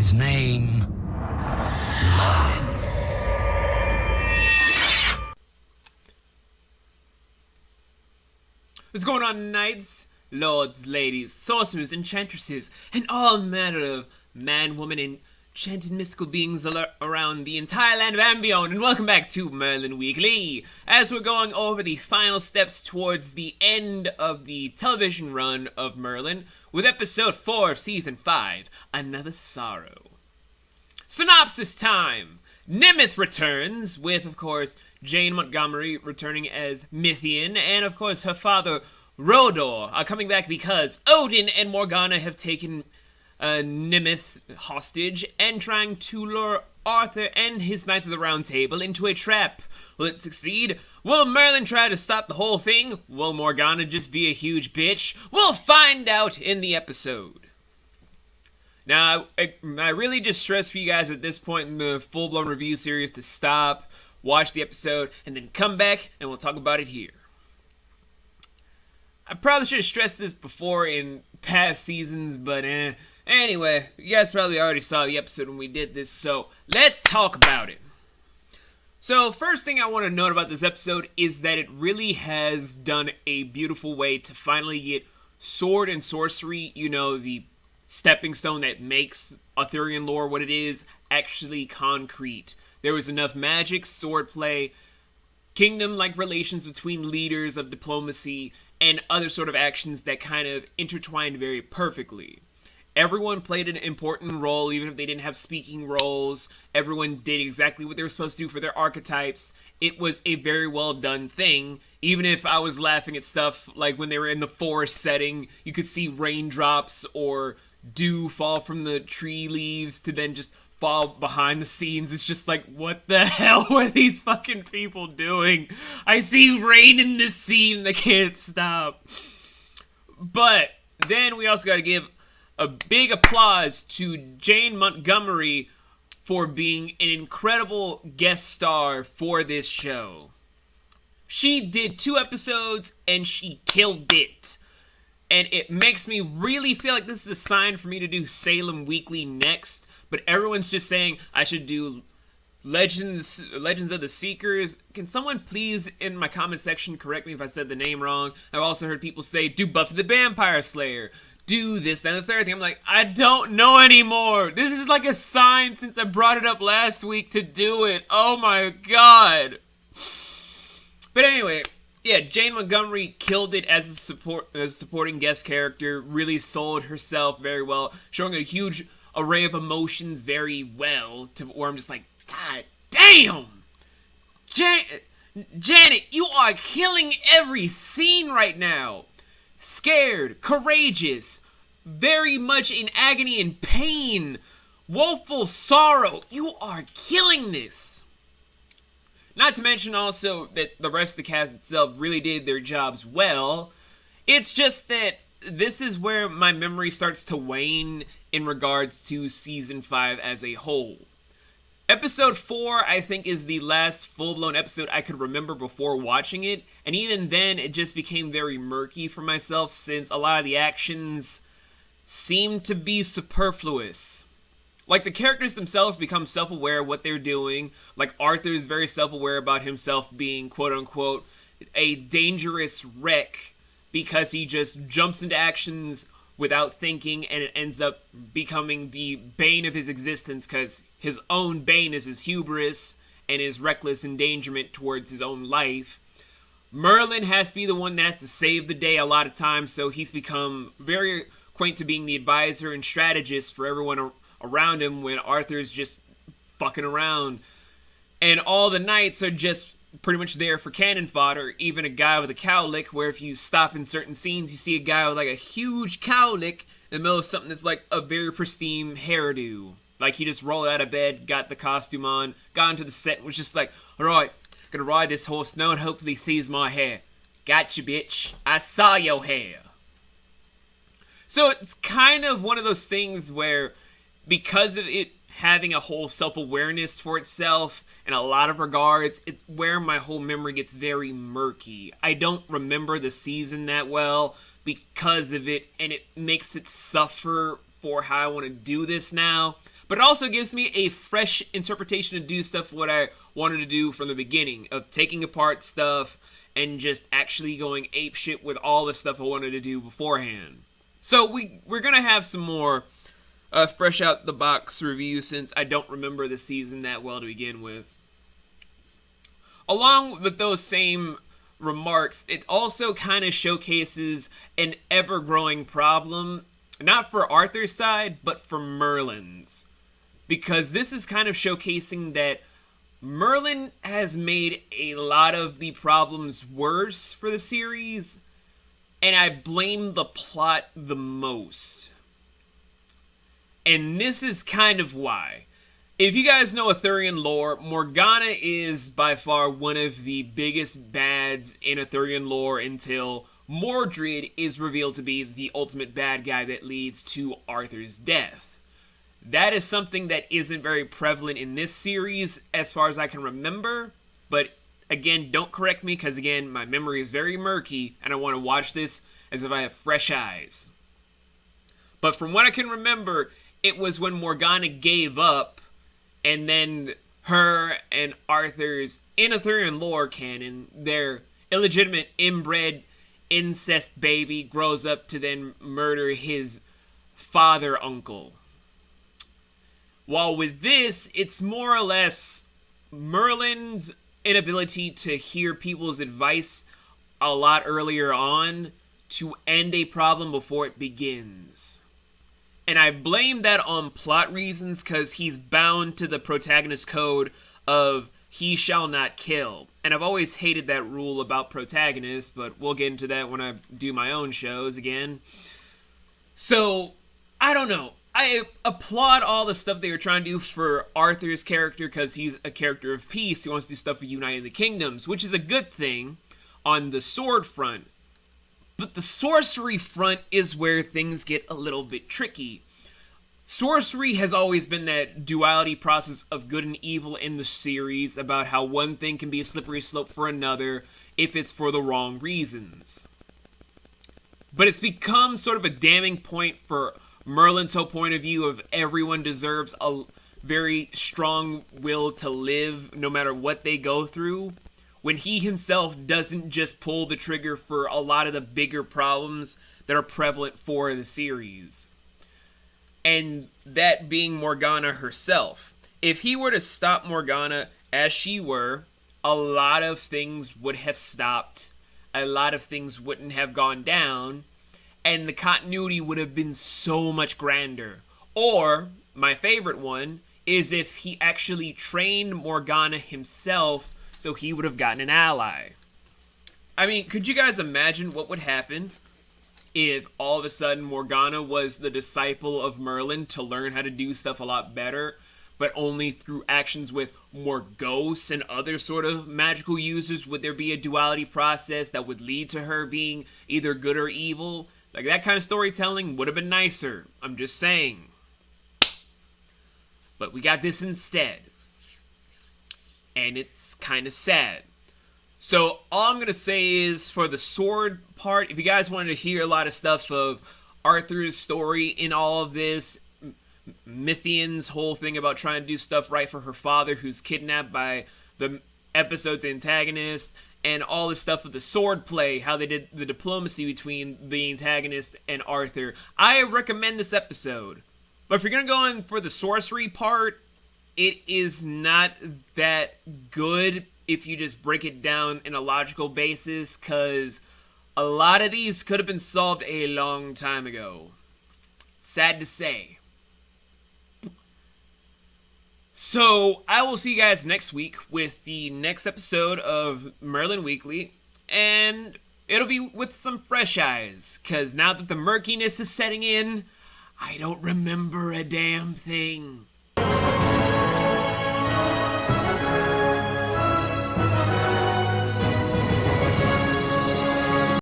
His name, Merlin. What's going on, knights, lords, ladies, sorcerers, enchantresses, and all manner of man, woman, and enchanted mystical beings around the entire land of Ambion, and welcome back to Merlin Weekly, as we're going over the final steps towards the end of the television run of Merlin, with episode 4 of season 5, Another Sorrow. Synopsis time! Nimith returns, with, of course, Jane Montgomery returning as Mythian, and, of course, her father, Rodor, are coming back because Odin and Morgana have taken Nimith hostage and trying to lure Arthur and his Knights of the Round Table into a trap. Will it succeed? Will Merlin try to stop the whole thing? Will Morgana just be a huge bitch? We'll find out in the episode. Now, I really just stress for you guys at this point in the full-blown review series to stop, watch the episode, and then come back and we'll talk about it here. I probably should have stressed this before in past seasons, but anyway, you guys probably already saw the episode when we did this, so let's talk about it. So, first thing I want to note about this episode is that it really has done a beautiful way to finally get sword and sorcery, you know, the stepping stone that makes Arthurian lore what it is, actually concrete. There was enough magic, swordplay, kingdom-like relations between leaders of diplomacy, and other sort of actions that kind of intertwined very perfectly. Everyone played an important role, even if they didn't have speaking roles. Everyone did exactly what they were supposed to do for their archetypes. It was a very well done thing, even if I was laughing at stuff like when they were in the forest setting, you could see raindrops or dew fall from the tree leaves to then just fall behind the scenes. It's just like, what the hell were these fucking people doing? I see rain in this scene and I can't stop. But then we also got to give a big applause to Jane Montgomery for being an incredible guest star for this show. She did 2 episodes and she killed it. And it makes me really feel like this is a sign for me to do Salem Weekly next. But everyone's just saying I should do Legends of the Seekers. Can someone please, in my comment section, correct me if I said the name wrong? I've also heard people say, do Buffy the Vampire Slayer. Do this, then the third thing. I'm like, I don't know anymore. This is like a sign since I brought it up last week to do it. Oh my god. But anyway, yeah, Jane Montgomery killed it as a supporting guest character. Really sold herself very well, showing a huge array of emotions very well, to where I'm just like, god damn! Janet, you are killing every scene right now! Scared, courageous, very much in agony and pain, woeful sorrow. You are killing this! Not to mention also that the rest of the cast itself really did their jobs well. It's just that this is where my memory starts to wane in regards to Season 5 as a whole. Episode 4, I think, is the last full-blown episode I could remember before watching it, and even then, it just became very murky for myself since a lot of the actions seemed to be superfluous. Like, the characters themselves become self-aware of what they're doing. Like, Arthur is very self-aware about himself being, quote-unquote, a dangerous wreck because he just jumps into actions without thinking, and it ends up becoming the bane of his existence because his own bane is his hubris and his reckless endangerment towards his own life. Merlin has to be the one that has to save the day a lot of times, so he's become very quaint to being the advisor and strategist for everyone around him when Arthur's just fucking around. And all the knights are just pretty much there for cannon fodder. Even a guy with a cowlick, where if you stop in certain scenes, you see a guy with like a huge cowlick in the middle of something that's like a very pristine hairdo. Like he just rolled out of bed, got the costume on, got into the set, and was just like, alright, gonna ride this horse now and hopefully sees my hair. Gotcha, bitch. I saw your hair. So it's kind of one of those things where, because of it having a whole self-awareness for itself, in a lot of regards, it's where my whole memory gets very murky. I don't remember the season that well because of it, and it makes it suffer for how I want to do this now. but it also gives me a fresh interpretation to do stuff what I wanted to do from the beginning, of taking apart stuff and just actually going apeshit with all the stuff I wanted to do beforehand. So we're gonna have some more fresh out the box reviews, since I don't remember the season that well to begin with. Along with those same remarks, it also kind of showcases an ever-growing problem, not for Arthur's side, but for Merlin's. Because this is kind of showcasing that Merlin has made a lot of the problems worse for the series, and I blame the plot the most. And this is kind of why. If you guys know Arthurian lore, Morgana is by far one of the biggest bads in Arthurian lore until Mordred is revealed to be the ultimate bad guy that leads to Arthur's death. That is something that isn't very prevalent in this series as far as I can remember, but again, don't correct me because again, my memory is very murky and I want to watch this as if I have fresh eyes. But from what I can remember, it was when Morgana gave up, and then her and Arthur's, in Arthurian lore canon, their illegitimate inbred incest baby grows up to then murder his father uncle. While with this, it's more or less Merlin's inability to hear people's advice a lot earlier on to end a problem before it begins. And I blame that on plot reasons because he's bound to the protagonist code of he shall not kill. And I've always hated that rule about protagonists, but we'll get into that when I do my own shows again. So, I don't know. I applaud all the stuff they were trying to do for Arthur's character because he's a character of peace. He wants to do stuff for uniting the kingdoms, which is a good thing on the sword front. But the sorcery front is where things get a little bit tricky. Sorcery has always been that duality process of good and evil in the series, about how one thing can be a slippery slope for another if it's for the wrong reasons. But it's become sort of a damning point for Merlin's whole point of view of everyone deserves a very strong will to live no matter what they go through, when he himself doesn't just pull the trigger for a lot of the bigger problems that are prevalent for the series. And that being Morgana herself. If he were to stop Morgana as she were, a lot of things would have stopped, a lot of things wouldn't have gone down, and the continuity would have been so much grander. Or, my favorite one, is if he actually trained Morgana himself so he would have gotten an ally. I mean, could you guys imagine what would happen if all of a sudden Morgana was the disciple of Merlin to learn how to do stuff a lot better, but only through actions with more ghosts and other sort of magical users? Would there be a duality process that would lead to her being either good or evil? Like, that kind of storytelling would have been nicer. I'm just saying. But we got this instead. And it's kind of sad. So all I'm going to say is, for the sword part, if you guys wanted to hear a lot of stuff of Arthur's story in all of this, Mythian's whole thing about trying to do stuff right for her father who's kidnapped by the episode's antagonist, and all the stuff with the sword play, how they did the diplomacy between the antagonist and Arthur, I recommend this episode. But if you're going to go in for the sorcery part, it is not that good if you just break it down in a logical basis, because a lot of these could have been solved a long time ago. Sad to say. So, I will see you guys next week with the next episode of Merlin Weekly, and it'll be with some fresh eyes, because now that the murkiness is setting in, I don't remember a damn thing.